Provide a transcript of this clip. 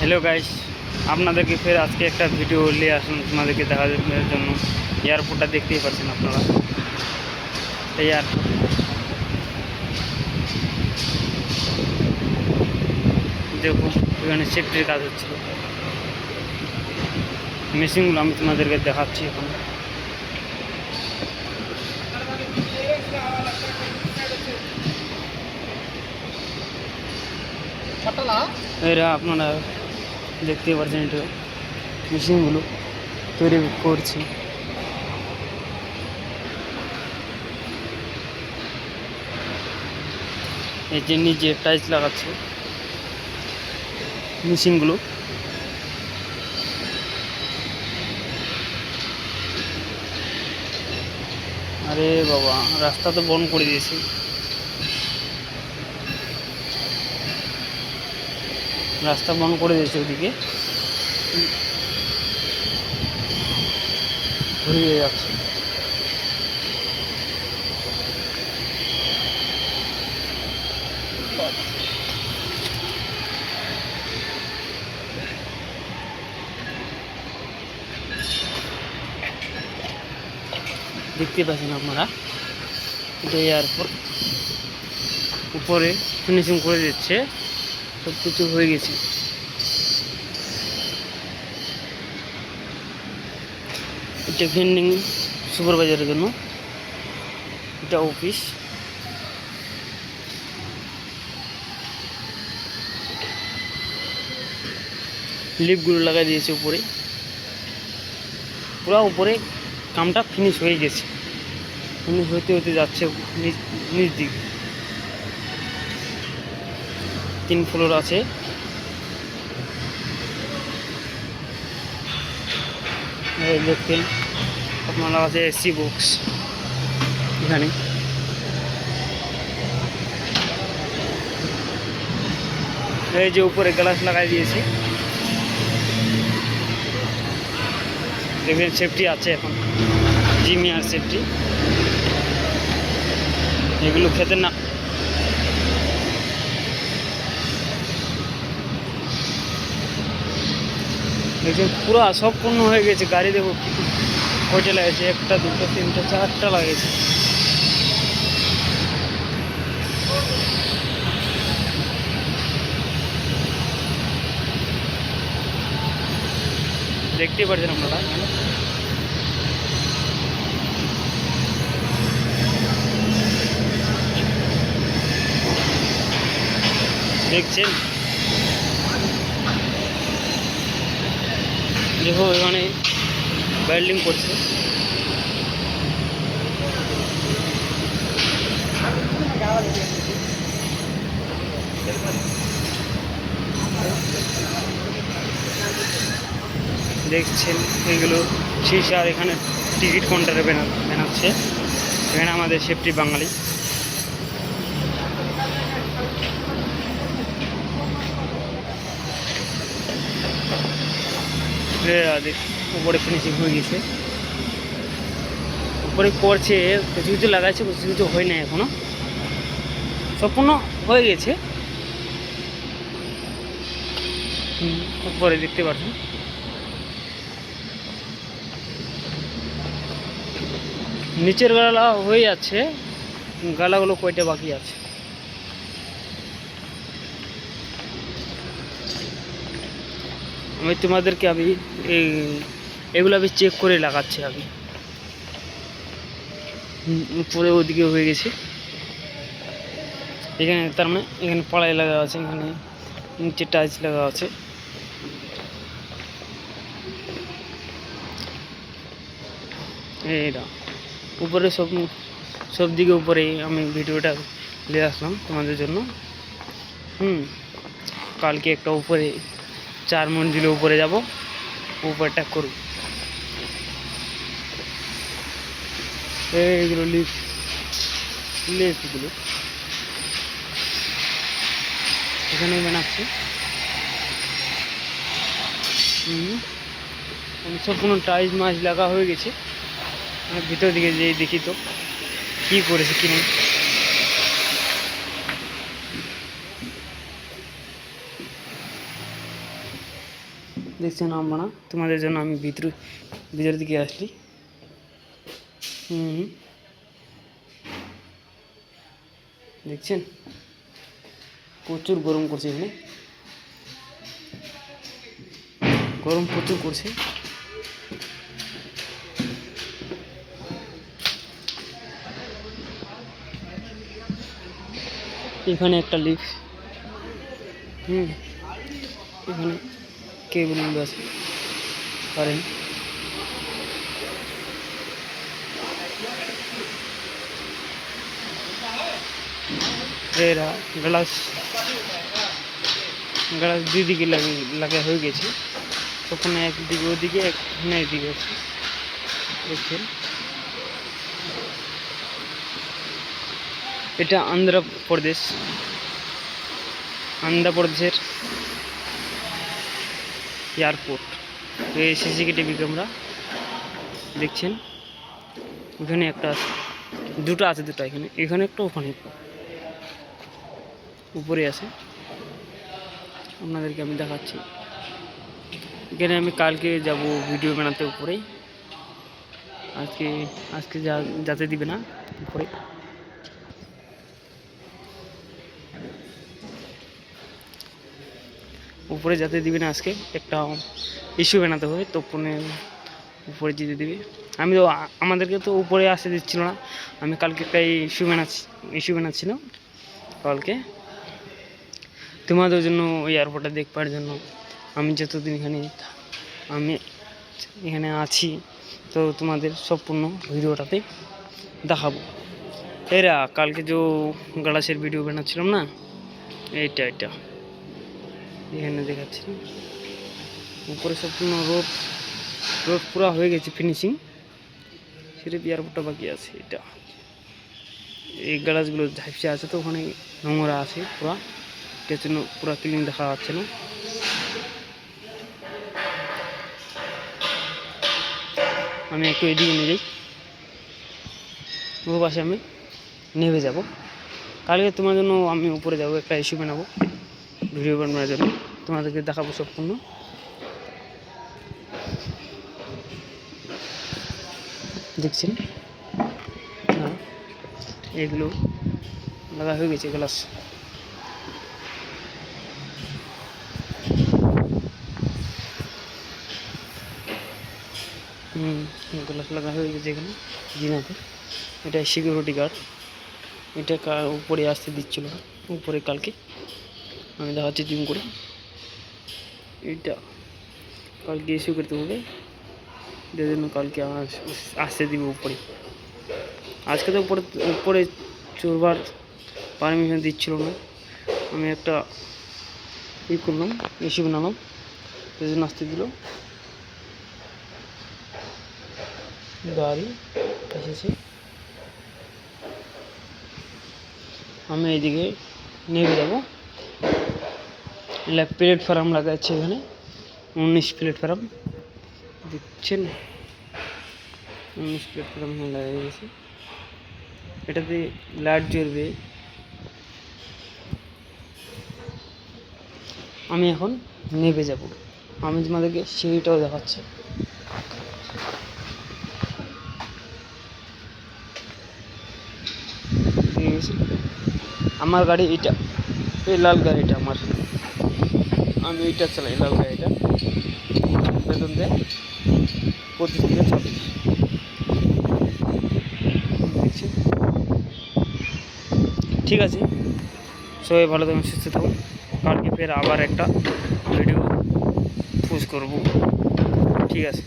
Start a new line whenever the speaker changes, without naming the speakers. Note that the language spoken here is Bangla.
हेलो गाइस আপনাদেরকে ফের আজকে একটা ভিডিও নিয়ে আসলাম তোমাদেরকে দেখানোর জন্য। এয়ারপোর্টটা দেখতেই পাচ্ছেন আপনারা। এই এয়ারপোর্ট দেখুন, এখানে সেফটির কাজ হচ্ছিল। মেশিনগুলো আমি তোমাদেরকে দেখাচ্ছি এখন। এরা আপনারা দেখতেই পাচ্ছেন, এটা মেশিনগুলো তৈরি করছে। এই যে নিচে টাইলস লাগাচ্ছে মেশিনগুলো। আরে বাবা, রাস্তা তো বন্ধ করে দিয়েছে। রাস্তা বন্ধ করে দিয়েছে, ওদিকে ঘুরিয়ে যাচ্ছে। দেখতে পাচ্ছেন আপনারা, এটা এয়ারপোর্ট। উপরে ফিনিশিং করে দিচ্ছে, সব কিছু হয়ে গেছে। এটা ভেন্ডিং সুপারভাইজারের জন্য, এটা অফিস। লিফটগুলো লাগাই দিয়েছে উপরে, পুরো উপরে কামটা ফিনিশ হয়ে গেছে। ফিনিশ হতে হতে যাচ্ছে নিচ দিকে। 3 ফ্লোর আছে। দেখতেন আপনারা, আছে এসি বক্স এখানে। এই যে উপরে গ্লাস লাগাই দিয়েছে, দেখবেন সেফটি আছে এখন, জিমিয়ার সেফটি। এগুলো খেতে না, দেখছেন পুরো সম্পূর্ণ হয়ে গেছে। গাড়ি দেখো কয়টা লাগেছে, 1টা 2টা 3টা 4টা লাগেছে। দেখতেই পাচ্ছেন আপনারা, দেখছেন। দেখো এখানে ওয়েল্ডিং করছে। দেখছেন এগুলো শিশার, এখানে টিকিট কাউন্টারে বানাচ্ছে। এখানে আমাদের সেফটি বাঙালি। উপরে ফিনিশিং হয়ে গেছে, উপরে করছে, কিছু কিছু লাগাইছে, কিছু কিছু হয় না এখনো। সম্পূর্ণ হয়ে গেছে। উপরে দেখতে পাচ্ছেন, নিচের গালা হয়ে যাচ্ছে, গালাগুলো কয়টা বাকি আছে। আমি তোমাদেরকে এগুলো আমি চেক করে লাগাচ্ছি। আমি উপরে ওদিকে হয়ে গেছে। এখানে তার মানে এখানে পাড়াই লাগা আছে, এখানে নিচে টাইলস লাগা আছে। এইটা উপরে সব দিকে উপরে আমি ভিডিওটা নিয়ে আসলাম তোমাদের জন্য। কালকে একটা উপরে 4 মঞ্জিলে উপরে যাব, উপরটা করব। এইগুলো লিফটগুলো এখানে বানাচ্ছে। সম্পূর্ণ টাইলস মাছ লাগা হয়ে গেছে। ভিতর দিকে যেয়ে দেখি তো কী করেছে কি নেই। দেখছেন আমরা, তোমাদের জন্য আমি ভিতরের দিকে আসলি। দেখছেন প্রচুর গরম করছে, এখানে গরম প্রচুর করছে। এখানে একটা লিফট, এখানে কেবল আছে কারেন্ট। এরা গ্লাস দুই দিকে লাগা হয়ে গেছে, ওখানে একদিকে ওদিকে, এখানে এদিকে আছে। দেখছেন এটা আন্ধ্রপ্রদেশের এয়ারপোর্ট। এই সিসিটিভি ক্যামেরা দেখছেন, ওখানে একটা আছে, দুটো আছে, এখানে একটা, ওখানে উপরে আছে। আপনাদেরকে আমি দেখাচ্ছি। এখানে আমি কালকে যাব ভিডিও বানাতে উপরে, আজকে যেতে দিবে না উপরে যেতে দিবে না। আজকে একটা ইস্যু বানাতে হবে, তো উপরে যেতে দিবে। আমি তো আমাদেরকে তো উপরে আসতে দিচ্ছিল না। আমি কালকে একটা ইস্যু বানাচ্ছিলাম কালকে তোমাদের জন্য, ওই এয়ারপোর্টটা দেখবার জন্য। আমি যতদিন এখানে আছি, তো তোমাদের সম্পূর্ণ ভিডিওটাতে দেখাবো। এরা কালকে যে গ্লাসের ভিডিও বানাচ্ছিলাম না, এইটা এখানে দেখাচ্ছি। উপরে সম্পূর্ণ রোড পুরো হয়ে গেছে ফিনিশিং, সেটা এয়ারপোর্টটা বাকি আছে। এটা এই গ্লাসগুলো ঝাপসে আছে, তো ওখানে নোংরা আছে পুরা, এটার জন্য পুরো ক্লিন দেখা যাচ্ছে না। আমি একটু এদিকে নিয়ে যাই, ও পাশে আমি নেমে যাব। কালকে তোমার জন্য আমি উপরে যাব, একটা ইস্যু বানাবো ভিডিও বানানোর জন্য, তোমাদেরকে দেখাবো সম্পূর্ণ। দেখছেন এগুলো লাগা হয়ে গেছে গ্লাস। গ্লাস লাগা হয়ে গেছে এখানে জিনাতে। এটা সিকিউরিটি গার্ড, এটা উপরে আসতে দিচ্ছিল না। উপরে কালকে আমি দেখাচ্ছি জুম করে, এটা কালকে ইস্যু করতে হবে, এটার জন্য কালকে আসতে দিব উপরে। আজকে তো উপরে চড়বার পারমিশন দিচ্ছিল না। আমি একটা করলাম, ইস্যু বানালাম, এই জন্য আসতে দিল। গাড়ি এসেছে, আমি এইদিকে নেমে যাব। প্ল্যাটফর্ম লাগাচ্ছে এখানে, 19 প্ল্যাটফর্ম দেখছেন, 19 প্ল্যাটফর্ম লাগিয়ে গেছে। এটাতে লাইট জ্বলবে। আমি এখন নেমে যাব, আমি তোমাদেরকে সিঁড়িটাও দেখাচ্ছি। আমার গাড়ি এটা, এই লাল গাড়িটা আমার, আমি এইটা চালাই, লাল গাড়িটা। বেতন দেয় 25 থেকে 26। ঠিক আছে, সবাই ভালো থাকুন, সুস্থ থাকুন। কালকে ফের আবার একটা ভিডিও পোস্ট করব। ঠিক আছে।